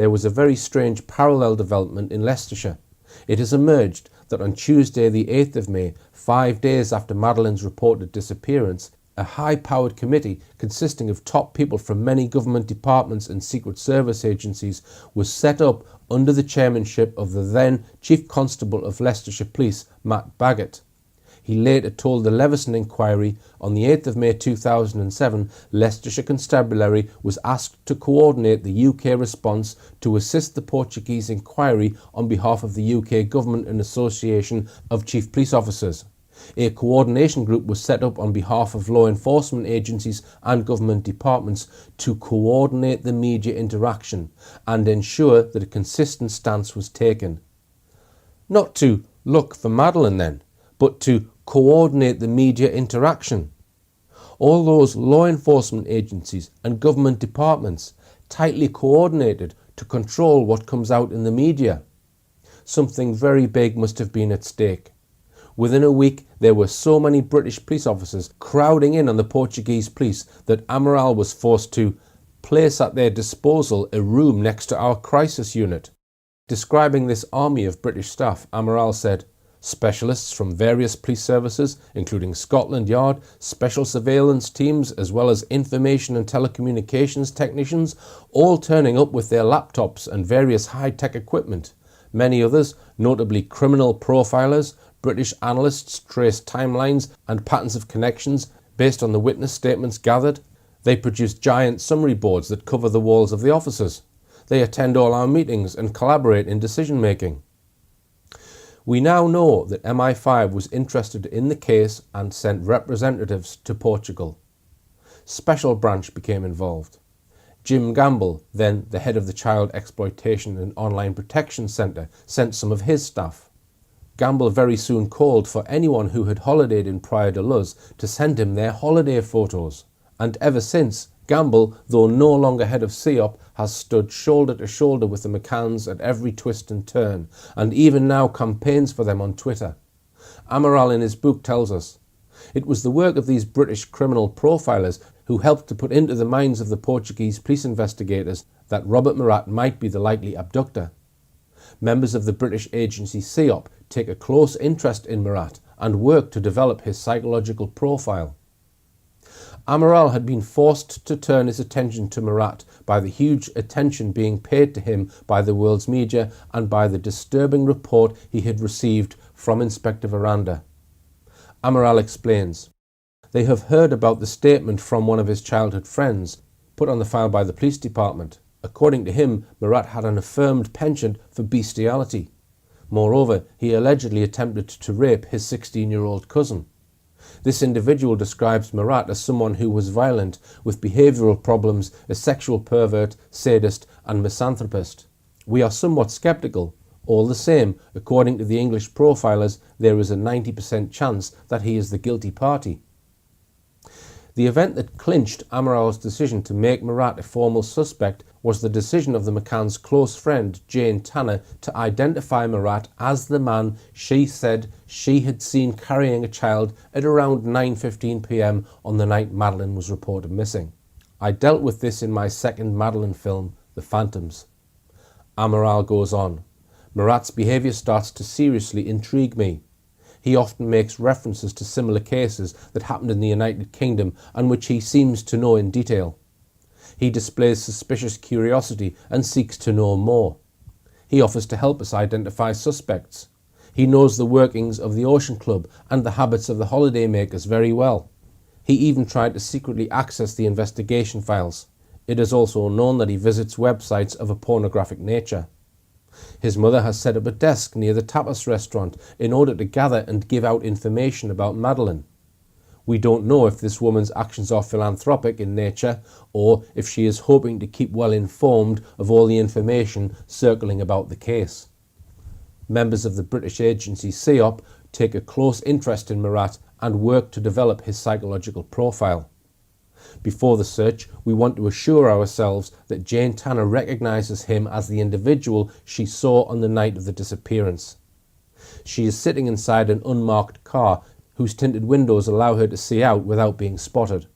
there was a very strange parallel development in Leicestershire. It has emerged that on Tuesday the 8th of May, 5 days after Madeleine's reported disappearance, a high-powered committee consisting of top people from many government departments and Secret Service agencies was set up under the chairmanship of the then Chief Constable of Leicestershire Police, Matt Baggett. He later told the Leveson inquiry on the 8th of May 2007, Leicestershire Constabulary was asked to coordinate the UK response to assist the Portuguese inquiry on behalf of the UK Government and Association of Chief Police Officers. A coordination group was set up on behalf of law enforcement agencies and government departments to coordinate the media interaction and ensure that a consistent stance was taken. Not to look for Madeleine then, but to coordinate the media interaction. All those law enforcement agencies and government departments tightly coordinated to control what comes out in the media. Something very big must have been at stake. Within a week, there were so many British police officers crowding in on the Portuguese police that Amaral was forced to place at their disposal a room next to our crisis unit. Describing this army of British staff, Amaral said, "Specialists from various police services, including Scotland Yard, special surveillance teams, as well as information and telecommunications technicians, all turning up with their laptops and various high-tech equipment. Many others, notably criminal profilers, British analysts, traced timelines and patterns of connections based on the witness statements gathered. They produce giant summary boards that cover the walls of the offices. They attend all our meetings and collaborate in decision-making." We now know that MI5 was interested in the case and sent representatives to Portugal. Special Branch became involved. Jim Gamble, then the head of the Child Exploitation and Online Protection Centre, sent some of his staff. Gamble very soon called for anyone who had holidayed in Praia de Luz to send him their holiday photos. And ever since, Gamble, though no longer head of CEOP, has stood shoulder to shoulder with the McCanns at every twist and turn, and even now campaigns for them on Twitter. Amaral in his book tells us, "It was the work of these British criminal profilers who helped to put into the minds of the Portuguese police investigators that Robert Murat might be the likely abductor. Members of the British agency CEOP take a close interest in Murat and work to develop his psychological profile." Amaral had been forced to turn his attention to Murat by the huge attention being paid to him by the world's media and by the disturbing report he had received from Inspector Veranda. Amaral explains, "They have heard about the statement from one of his childhood friends, put on the file by the police department. According to him, Murat had an affirmed penchant for bestiality. Moreover, he allegedly attempted to rape his 16-year-old cousin. This individual describes Murat as someone who was violent, with behavioural problems, a sexual pervert, sadist and misanthropist. We are somewhat sceptical. All the same, according to the English profilers, there is a 90% chance that he is the guilty party." The event that clinched Amaral's decision to make Murat a formal suspect was the decision of the McCann's close friend Jane Tanner to identify Murat as the man she said she had seen carrying a child at around 9:15 p.m. on the night Madeleine was reported missing. "I dealt with this in my second Madeleine film, The Phantoms." Amaral goes on, "Murat's behaviour starts to seriously intrigue me. He often makes references to similar cases that happened in the United Kingdom and which he seems to know in detail. He displays suspicious curiosity and seeks to know more. He offers to help us identify suspects. He knows the workings of the Ocean Club and the habits of the holidaymakers very well. He even tried to secretly access the investigation files. It is also known that he visits websites of a pornographic nature. His mother has set up a desk near the tapas restaurant in order to gather and give out information about Madeleine. We don't know if this woman's actions are philanthropic in nature or if she is hoping to keep well informed of all the information circling about the case. Members of the British agency CEOP take a close interest in Murat and work to develop his psychological profile. Before the search, we want to assure ourselves that Jane Tanner recognises him as the individual she saw on the night of the disappearance. She is sitting inside an unmarked car whose tinted windows allow her to see out without being spotted.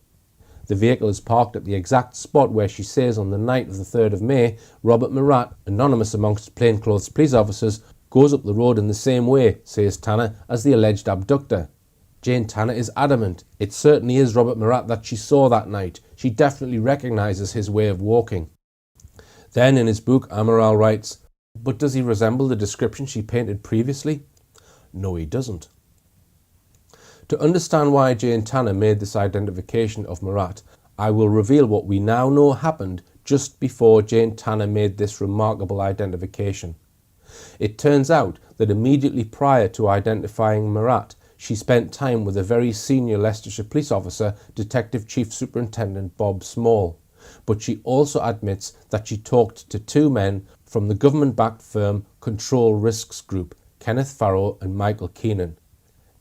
The vehicle is parked at the exact spot where she says on the night of the 3rd of May, Robert Murat, anonymous amongst plainclothes police officers, goes up the road in the same way, says Tanner, as the alleged abductor. Jane Tanner is adamant. It certainly is Robert Murat that she saw that night. She definitely recognises his way of walking. Then in his book, Amaral writes, but does he resemble the description she painted previously? No, he doesn't. To understand why Jane Tanner made this identification of Murat, I will reveal what we now know happened just before Jane Tanner made this remarkable identification. It turns out that immediately prior to identifying Murat, she spent time with a very senior Leicestershire police officer, Detective Chief Superintendent Bob Small. But she also admits that she talked to two men from the government-backed firm Control Risks Group, Kenneth Farrow and Michael Keenan.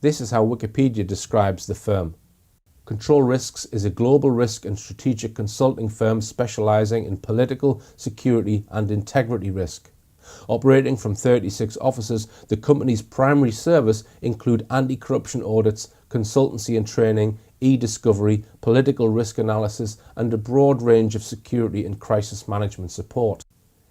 This is how Wikipedia describes the firm. Control Risks is a global risk and strategic consulting firm specialising in political, security and integrity risk. Operating from 36 offices, the company's primary service include anti-corruption audits, consultancy and training, e-discovery, political risk analysis and a broad range of security and crisis management support.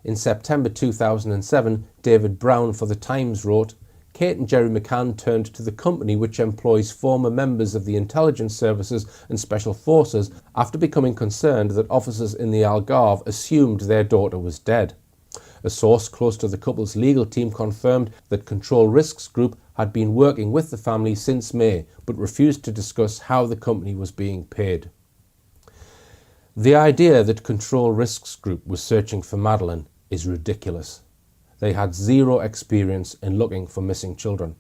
In September 2007, David Brown for The Times wrote, Kate and Jerry McCann turned to the company, which employs former members of the intelligence services and special forces, after becoming concerned that officers in the Algarve assumed their daughter was dead. A source close to the couple's legal team confirmed that Control Risks Group had been working with the family since May, but refused to discuss how the company was being paid. The idea that Control Risks Group was searching for Madeleine is ridiculous. They had zero experience in looking for missing children.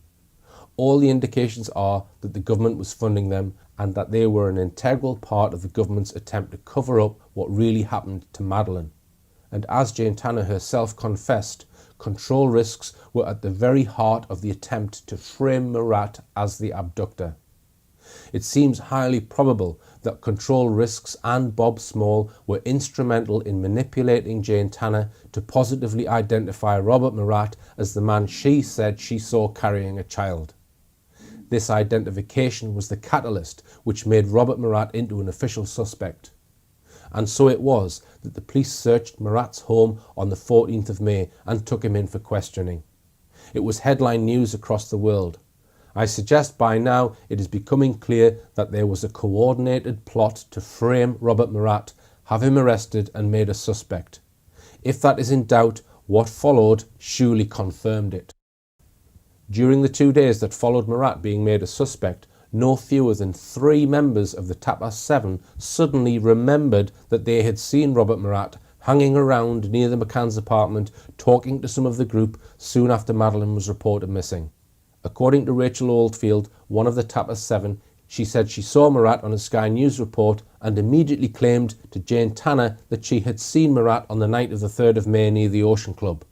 All the indications are that the government was funding them and that they were an integral part of the government's attempt to cover up what really happened to Madeleine. And as Jane Tanner herself confessed, Control Risks were at the very heart of the attempt to frame Murat as the abductor. It seems highly probable that Control Risks and Bob Small were instrumental in manipulating Jane Tanner to positively identify Robert Murat as the man she said she saw carrying a child. This identification was the catalyst which made Robert Murat into an official suspect. And so it was that the police searched Murat's home on the 14th of May and took him in for questioning. It was headline news across the world. I suggest by now it is becoming clear that there was a coordinated plot to frame Robert Murat, have him arrested and made a suspect. If that is in doubt, what followed surely confirmed it. During the 2 days that followed Murat being made a suspect, no fewer than 3 members of the Tapas 7 suddenly remembered that they had seen Robert Murat hanging around near the McCann's apartment talking to some of the group soon after Madeleine was reported missing. According to Rachel Oldfield, one of the Tapas 7, she said she saw Murat on a Sky News report and immediately claimed to Jane Tanner that she had seen Murat on the night of the 3rd of May near the Ocean Club.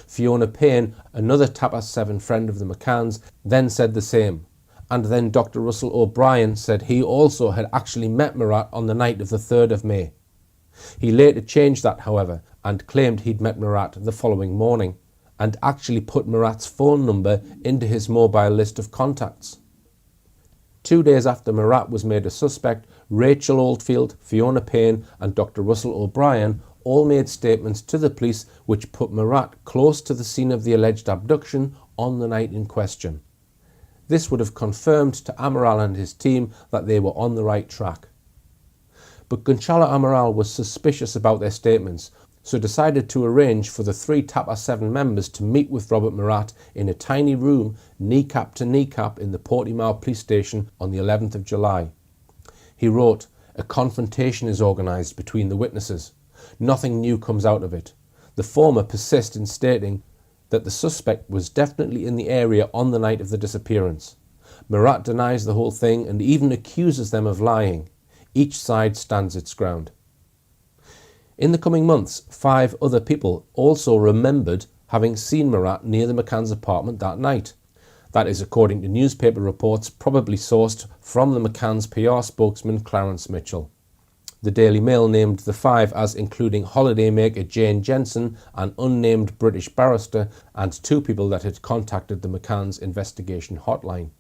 Fiona Payne, another Tapas 7 friend of the McCanns, then said the same. And then Dr. Russell O'Brien said he also had actually met Murat on the night of the 3rd of May. He later changed that, however, and claimed he'd met Murat the following morning, and actually put Murat's phone number into his mobile list of contacts. 2 days after Murat was made a suspect, Rachel Oldfield, Fiona Payne and Dr. Russell O'Brien all made statements to the police which put Murat close to the scene of the alleged abduction on the night in question. This would have confirmed to Amaral and his team that they were on the right track. But Gonçalo Amaral was suspicious about their statements, so decided to arrange for the 3 Tapas 7 members to meet with Robert Murat in a tiny room kneecap to kneecap in the Portimao police station on the 11th of July. He wrote, "A confrontation is organised between the witnesses. Nothing new comes out of it. The former persist in stating that the suspect was definitely in the area on the night of the disappearance. Murat denies the whole thing and even accuses them of lying. Each side stands its ground." In the coming months, 5 other people also remembered having seen Murat near the McCann's apartment that night. That is according to newspaper reports probably sourced from the McCann's PR spokesman Clarence Mitchell. The Daily Mail named the 5 as including holidaymaker Jane Jensen, an unnamed British barrister, and 2 people that had contacted the McCann's investigation hotline.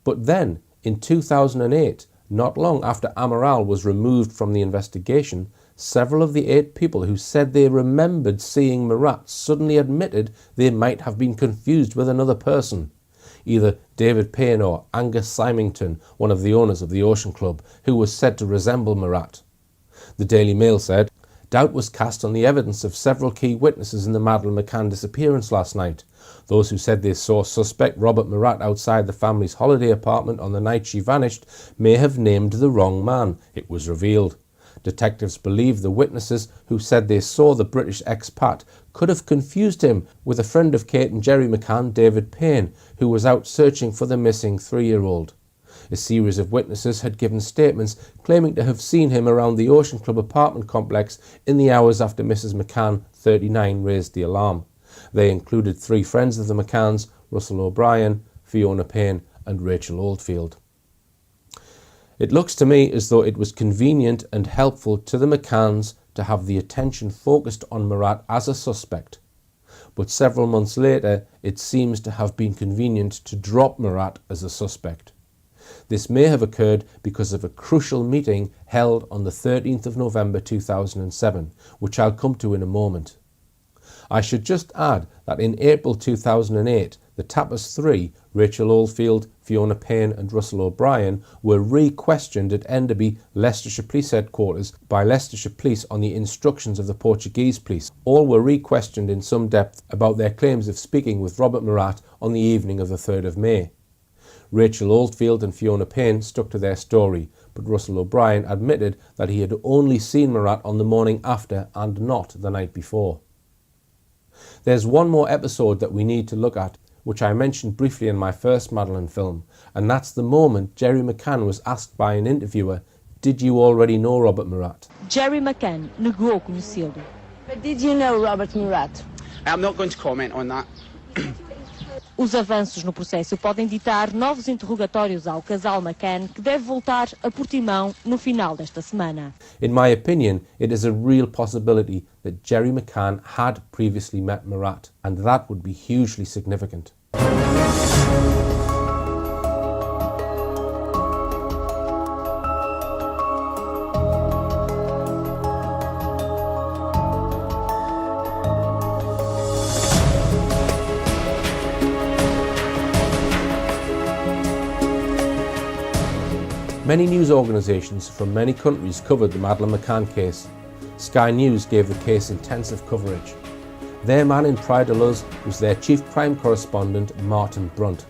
But then, in 2008, Not long after Amaral was removed from the investigation, several of the 8 people who said they remembered seeing Murat suddenly admitted they might have been confused with another person. Either David Payne or Angus Symington, one of the owners of the Ocean Club, who was said to resemble Murat. The Daily Mail said, doubt was cast on the evidence of several key witnesses in the Madeleine McCann disappearance last night. Those who said they saw suspect Robert Murat outside the family's holiday apartment on the night she vanished may have named the wrong man, it was revealed. Detectives believe the witnesses who said they saw the British expat could have confused him with a friend of Kate and Jerry McCann, David Payne, who was out searching for the missing 3-year-old. A series of witnesses had given statements claiming to have seen him around the Ocean Club apartment complex in the hours after Mrs. McCann, 39, raised the alarm. They included 3 friends of the McCanns, Russell O'Brien, Fiona Payne and Rachel Oldfield. It looks to me as though it was convenient and helpful to the McCanns to have the attention focused on Murat as a suspect. But several months later, it seems to have been convenient to drop Murat as a suspect. This may have occurred because of a crucial meeting held on the 13th of November 2007, which I'll come to in a moment. I should just add that in April 2008, the Tappers 3, Rachel Oldfield, Fiona Payne and Russell O'Brien, were re-questioned at Enderby, Leicestershire Police Headquarters by Leicestershire Police on the instructions of the Portuguese police. All were re-questioned in some depth about their claims of speaking with Robert Murat on the evening of the 3rd of May. Rachel Oldfield and Fiona Payne stuck to their story, but Russell O'Brien admitted that he had only seen Murat on the morning after and not the night before. There's one more episode that we need to look at, which I mentioned briefly in my first Madeleine film, and that's the moment Jerry McCann was asked by an interviewer, did you already know Robert Murat? Jerry McCann negou conhecê-lo. But did you know Robert Murat? I'm not going to comment on that. Os avanços no processo podem ditar novos interrogatórios ao casal McCann, que deve voltar a Portimão no final desta semana. In my opinion, it is a real possibility that Jerry McCann had previously met Murat, and that would be hugely significant. Many news organisations from many countries covered the Madeleine McCann case. Sky News gave the case intensive coverage. Their man in Pride of Luz was their chief crime correspondent, Martin Brunt.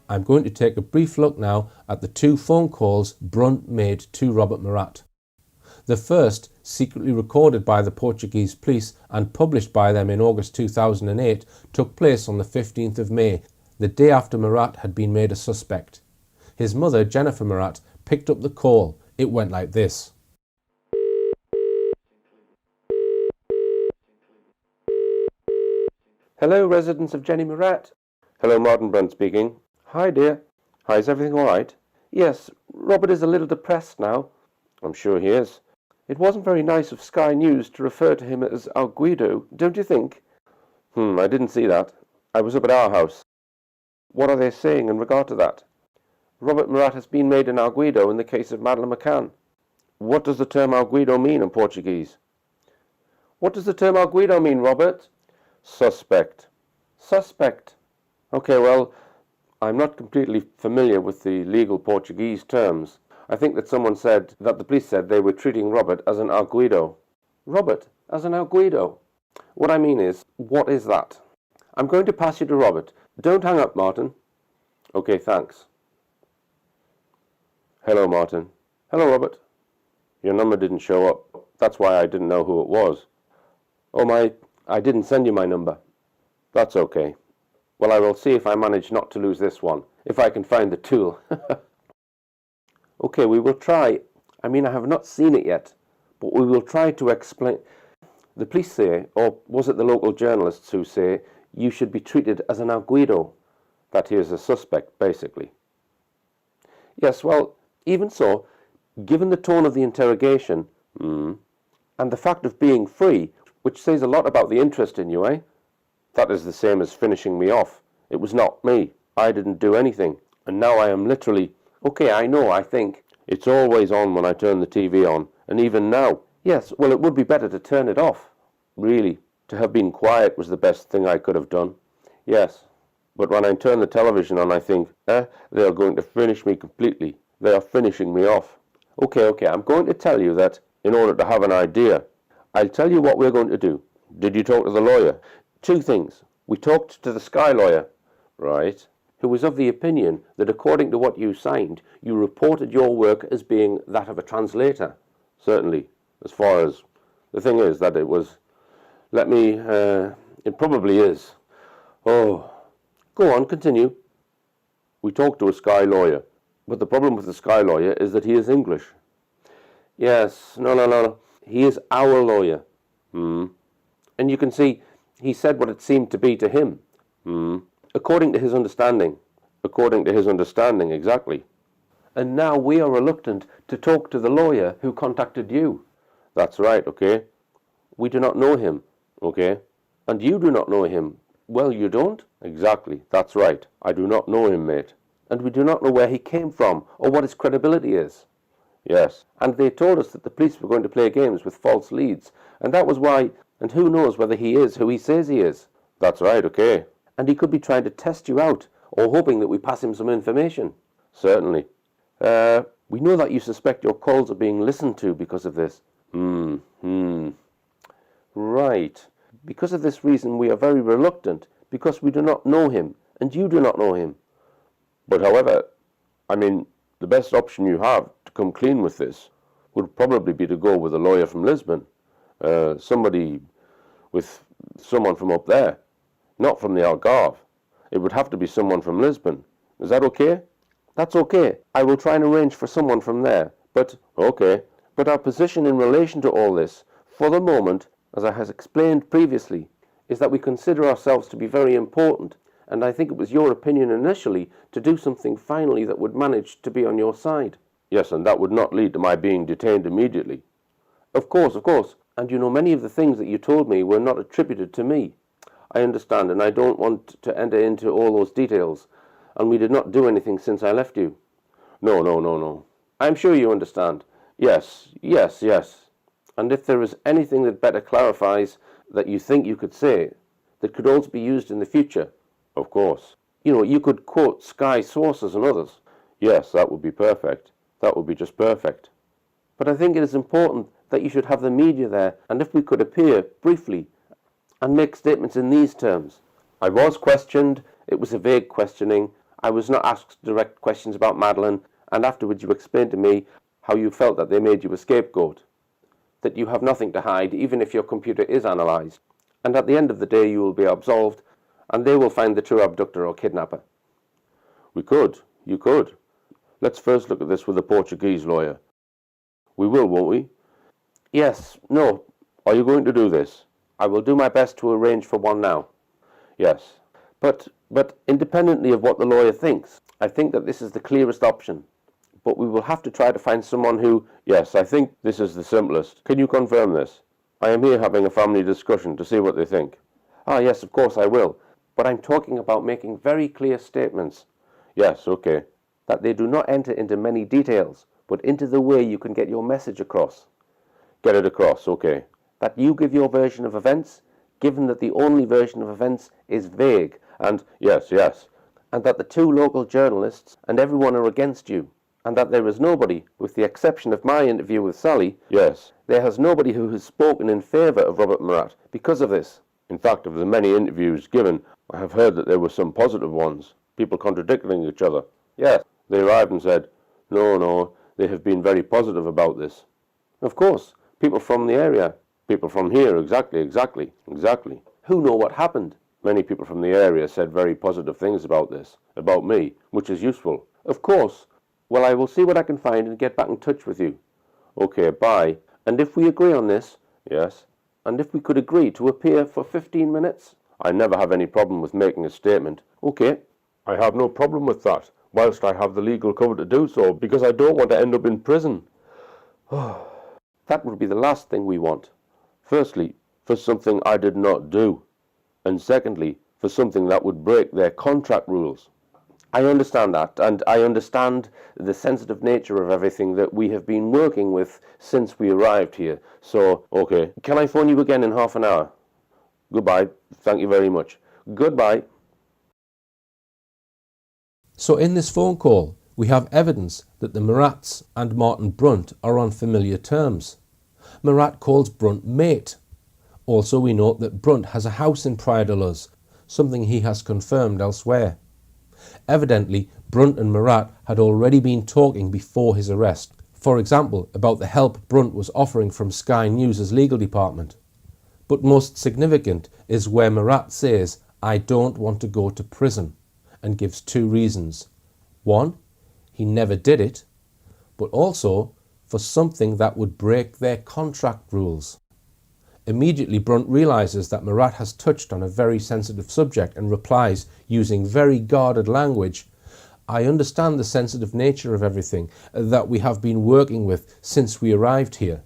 I'm going to take a brief look now at the 2 phone calls Brunt made to Robert Murat. The first, secretly recorded by the Portuguese police and published by them in August 2008, took place on the 15th of May, the day after Murat had been made a suspect. His mother, Jennifer Murat, picked up the call. It went like this. Hello, residents of Jenny Murat. Hello, Martin Brunt speaking. Hi, dear. Hi, is everything all right? Yes, Robert is a little depressed now. I'm sure he is. It wasn't very nice of Sky News to refer to him as our Guido, don't you think? I didn't see that. I was up at our house. What are they saying in regard to that? Robert Murat has been made an arguido in the case of Madeleine McCann. What does the term arguido mean in Portuguese? What does the term arguido mean, Robert? Suspect. Suspect. Okay, well, I'm not completely familiar with the legal Portuguese terms. I think that someone said that the police said they were treating Robert as an arguido. Robert, as an arguido? What I mean is, what is that? I'm going to pass you to Robert. Don't hang up, Martin. Okay, thanks. Hello, Martin. Hello, Robert. Your number didn't show up. That's why I didn't know who it was. Oh, I didn't send you my number. That's okay. Well, I will see if I manage not to lose this one, if I can find the tool. Okay, we will try. I have not seen it yet, but we will try to explain. The police say, or was it the local journalists who say, you should be treated as an arguido, that he is a suspect, basically. Yes, well, even so, given the tone of the interrogation, and the fact of being free, which says a lot about the interest in you, eh? That is the same as finishing me off. It was not me. I didn't do anything. And now I am literally, okay, I know, I think. It's always on when I turn the TV on, and even now. Yes, well, it would be better to turn it off. Really, to have been quiet was the best thing I could have done. Yes, but when I turn the television on, I think, they are going to finish me completely. They are finishing me off. Okay, I'm going to tell you that in order to have an idea. I'll tell you what we're going to do. Did you talk to the lawyer? 2 things. We talked to the Sky lawyer, right, who was of the opinion that according to what you signed, you reported your work as being that of a translator. Certainly, as far as the thing is that it was, it probably is. Oh, go on, continue. We talked to a Sky lawyer, but the problem with the Sky lawyer is that he is English. Yes, no. He is our lawyer. And you can see, he said what it seemed to be to him. According to his understanding. According to his understanding, exactly. And now we are reluctant to talk to the lawyer who contacted you. That's right, okay. We do not know him, okay. And you do not know him. Well, you don't? Exactly, that's right. I do not know him, mate. And we do not know where he came from or what his credibility is. Yes. And they told us that the police were going to play games with false leads. And that was why, and who knows whether he is who he says he is. That's right, okay. And he could be trying to test you out or hoping that we pass him some information. Certainly. We know that you suspect your calls are being listened to because of this. Right. Because of this reason we are very reluctant, because we do not know him, and you do not know him. But however, the best option you have to come clean with this would probably be to go with a lawyer from Lisbon. Someone from up there, not from the Algarve. It would have to be someone from Lisbon. Is that okay? That's okay. I will try and arrange for someone from there. But our position in relation to all this, for the moment, as I have explained previously, is that we consider ourselves to be very important, and I think it was your opinion initially to do something finally that would manage to be on your side. Yes, and that would not lead to my being detained immediately. Of course, and many of the things that you told me were not attributed to me. I understand, and I don't want to enter into all those details, and we did not do anything since I left you. No. I'm sure you understand. Yes. And if there is anything that better clarifies that you think you could say, that could also be used in the future, of course. You could quote Sky sources and others. Yes, that would be perfect. That would be just perfect. But I think it is important that you should have the media there, and if we could appear briefly and make statements in these terms. I was questioned. It was a vague questioning. I was not asked direct questions about Madeleine, and afterwards you explained to me how you felt that they made you a scapegoat, that you have nothing to hide even if your computer is analysed, and at the end of the day you will be absolved, and they will find the true abductor or kidnapper. You could. Let's first look at this with a Portuguese lawyer. We will, won't we? Yes, no. Are you going to do this? I will do my best to arrange for one now. Yes. But independently of what the lawyer thinks, I think that this is the clearest option. But we will have to try to find someone who... Yes, I think this is the simplest. Can you confirm this? I am here having a family discussion to see what they think. Yes, of course I will. But I'm talking about making very clear statements. Yes, okay. That they do not enter into many details, but into the way you can get your message across. Get it across, okay. That you give your version of events, given that the only version of events is vague, and yes, and that the 2 local journalists and everyone are against you, and that there is nobody, with the exception of my interview with Sally, yes, there has nobody who has spoken in favour of Robert Murat because of this. In fact, of the many interviews given, I have heard that there were some positive ones, people contradicting each other. Yes, they arrived and said, no, they have been very positive about this. Of course, people from the area, people from here, exactly. Who know what happened? Many people from the area said very positive things about this, about me, which is useful. Of course. Well, I will see what I can find and get back in touch with you. Okay, bye. And if we agree on this, yes, and if we could agree to appear for 15 minutes? I never have any problem with making a statement. Okay. I have no problem with that, whilst I have the legal cover to do so, because I don't want to end up in prison. That would be the last thing we want. Firstly, for something I did not do. And secondly, for something that would break their contract rules. I understand that, and I understand the sensitive nature of everything that we have been working with since we arrived here. So, okay, can I phone you again in half an hour? Goodbye. Thank you very much. Goodbye. So in this phone call, we have evidence that the Murats and Martin Brunt are on familiar terms. Murat calls Brunt mate. Also, we note that Brunt has a house in Praia de Luz, something he has confirmed elsewhere. Evidently, Brunt and Murat had already been talking before his arrest, for example, about the help Brunt was offering from Sky News' legal department. But most significant is where Murat says, "I don't want to go to prison," and gives two reasons. One, he never did it, but also for something that would break their contract rules. Immediately, Brunt realises that Murat has touched on a very sensitive subject and replies, using very guarded language, "I understand the sensitive nature of everything that we have been working with since we arrived here."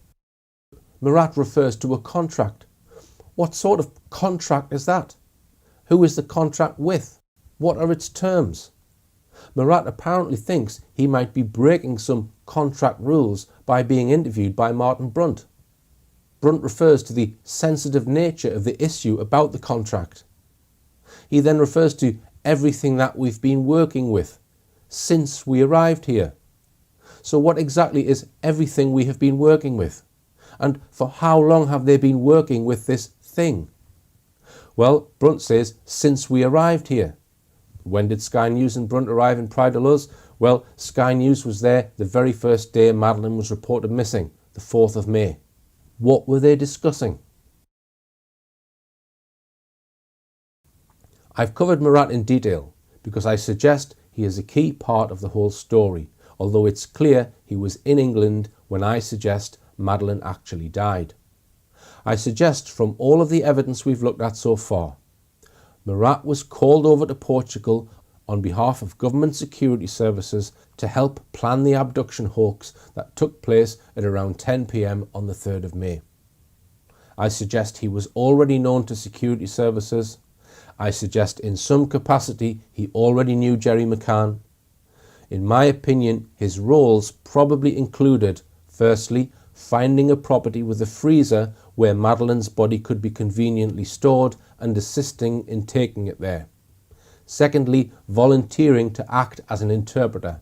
Murat refers to a contract. What sort of contract is that? Who is the contract with? What are its terms? Murat apparently thinks he might be breaking some contract rules by being interviewed by Martin Brunt. Brunt refers to the sensitive nature of the issue about the contract. He then refers to everything that we've been working with since we arrived here. So what exactly is everything we have been working with? And for how long have they been working with this thing? Well, Brunt says, since we arrived here. When did Sky News and Brunt arrive in Praia de Luz? Well, Sky News was there the very first day Madeleine was reported missing, the 4th of May. What were they discussing? I've covered Murat in detail because I suggest he is a key part of the whole story, although it's clear he was in England when I suggest Madeleine actually died. I suggest from all of the evidence we've looked at so far, Murat was called over to Portugal on behalf of government security services to help plan the abduction hoax that took place at around 10 p.m. on the 3rd of May. I suggest he was already known to security services. I suggest in some capacity he already knew Jerry McCann. In my opinion, his roles probably included, firstly, finding a property with a freezer where Madeleine's body could be conveniently stored and assisting in taking it there. Secondly, volunteering to act as an interpreter.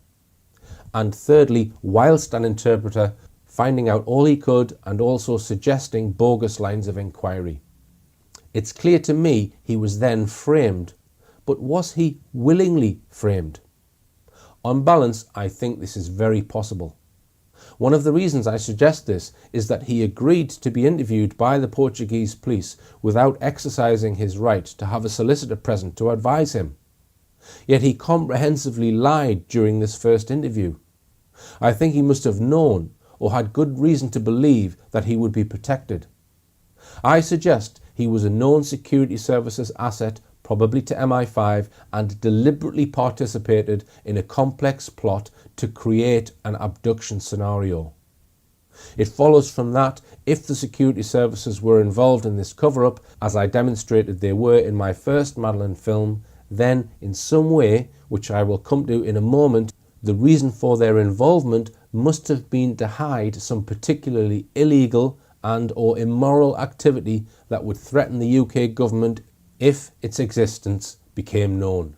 And thirdly, whilst an interpreter, finding out all he could and also suggesting bogus lines of inquiry. It's clear to me he was then framed, but was he willingly framed? On balance, I think this is very possible. One of the reasons I suggest this is that he agreed to be interviewed by the Portuguese police without exercising his right to have a solicitor present to advise him. Yet he comprehensively lied during this first interview. I think he must have known or had good reason to believe that he would be protected. I suggest he was a known security services asset, probably to MI5, and deliberately participated in a complex plot to create an abduction scenario. It follows from that, if the security services were involved in this cover-up, as I demonstrated they were in my first Madeleine film, then in some way, which I will come to in a moment, the reason for their involvement must have been to hide some particularly illegal and or immoral activity that would threaten the UK government if its existence became known.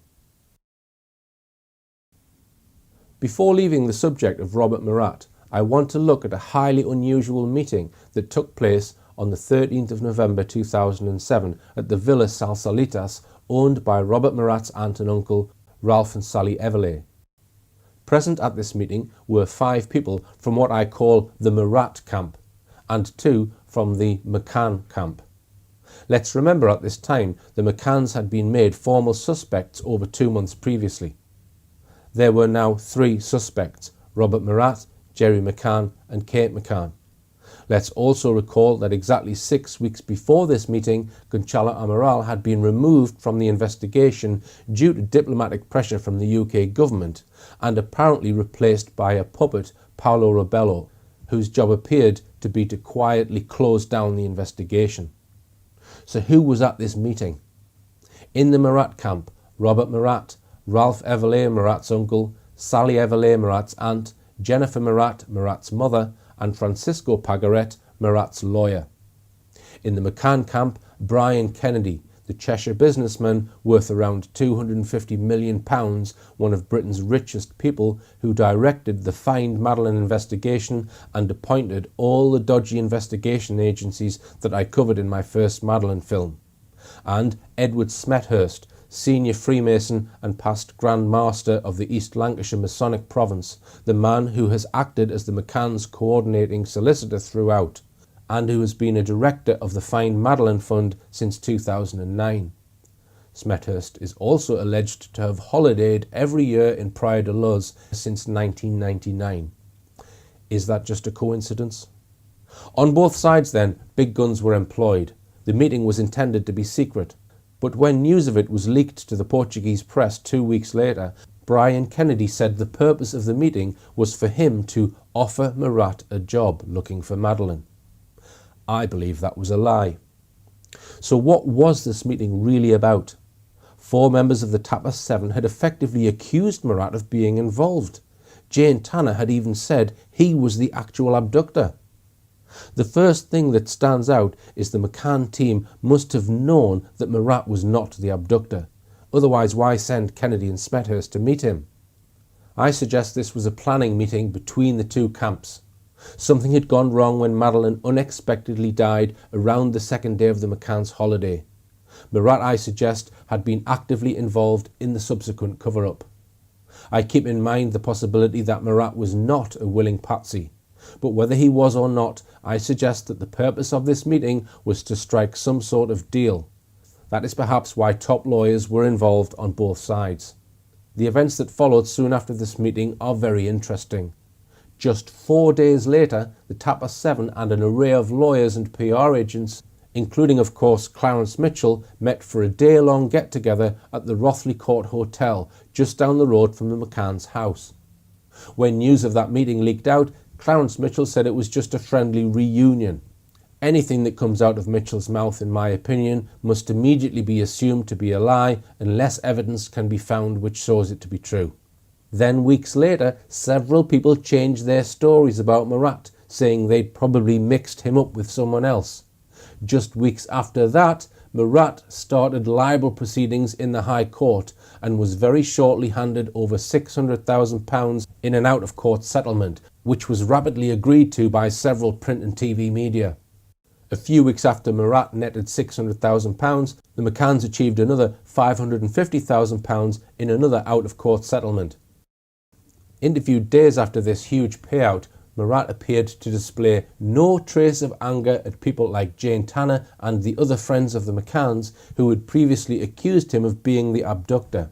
Before leaving the subject of Robert Murat, I want to look at a highly unusual meeting that took place on the 13th of November 2007 at the Villa Salsalitas, owned by Robert Murat's aunt and uncle, Ralph and Sally Everley. Present at this meeting were 5 people from what I call the Murat camp, and 2 from the McCann camp. Let's remember at this time the McCanns had been made formal suspects over 2 months previously. There were now 3 suspects, Robert Murat, Jerry McCann and Kate McCann. Let's also recall that exactly 6 weeks before this meeting, Gonçalo Amaral had been removed from the investigation due to diplomatic pressure from the UK government and apparently replaced by a puppet, Paolo Robello, whose job appeared to be to quietly close down the investigation. So who was at this meeting? In the Murat camp, Robert Murat, Ralph Everleigh, Murat's uncle, Sally Everleigh, Murat's aunt, Jennifer Murat, Murat's mother, and Francisco Pagaret, Murat's lawyer. In the McCann camp, Brian Kennedy, the Cheshire businessman worth around £250 million, one of Britain's richest people, who directed the Find Madeleine investigation and appointed all the dodgy investigation agencies that I covered in my first Madeleine film. And Edward Smethurst, senior Freemason and past Grand Master of the East Lancashire Masonic Province, the man who has acted as the McCanns' coordinating solicitor throughout, and who has been a director of the Find Madeleine Fund since 2009. Smethurst is also alleged to have holidayed every year in Praia de Luz since 1999. Is that just a coincidence? On both sides then, big guns were employed. The meeting was intended to be secret, but when news of it was leaked to the Portuguese press 2 weeks later, Brian Kennedy said the purpose of the meeting was for him to offer Murat a job looking for Madeleine. I believe that was a lie. So what was this meeting really about? 4 members of the Tapas 7 had effectively accused Murat of being involved. Jane Tanner had even said he was the actual abductor. The first thing that stands out is the McCann team must have known that Murat was not the abductor. Otherwise, why send Kennedy and Smethurst to meet him? I suggest this was a planning meeting between the two camps. Something had gone wrong when Madeleine unexpectedly died around the second day of the McCann's holiday. Murat, I suggest, had been actively involved in the subsequent cover-up. I keep in mind the possibility that Murat was not a willing patsy, but whether he was or not, I suggest that the purpose of this meeting was to strike some sort of deal. That is perhaps why top lawyers were involved on both sides. The events that followed soon after this meeting are very interesting. Just 4 days later, the Tapas 7 and an array of lawyers and PR agents, including of course Clarence Mitchell, met for a day-long get-together at the Rothley Court Hotel, just down the road from the McCann's house. When news of that meeting leaked out, Clarence Mitchell said it was just a friendly reunion. Anything that comes out of Mitchell's mouth, in my opinion, must immediately be assumed to be a lie unless evidence can be found which shows it to be true. Then weeks later, several people changed their stories about Murat, saying they'd probably mixed him up with someone else. Just weeks after that, Murat started libel proceedings in the High Court and was very shortly handed over £600,000 in an out-of-court settlement, which was rapidly agreed to by several print and TV media. A few weeks after Murat netted £600,000, the McCanns achieved another £550,000 in another out-of-court settlement. Interviewed days after this huge payout, Murat appeared to display no trace of anger at people like Jane Tanner and the other friends of the McCanns who had previously accused him of being the abductor.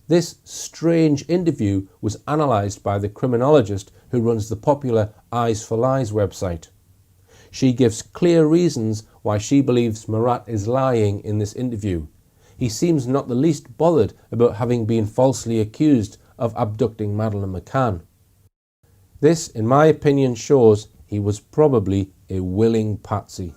This strange interview was analysed by the criminologist who runs the popular Eyes for Lies website. She gives clear reasons why she believes Murat is lying in this interview. He seems not the least bothered about having been falsely accused of abducting Madeleine McCann. This, in my opinion, shows he was probably a willing patsy.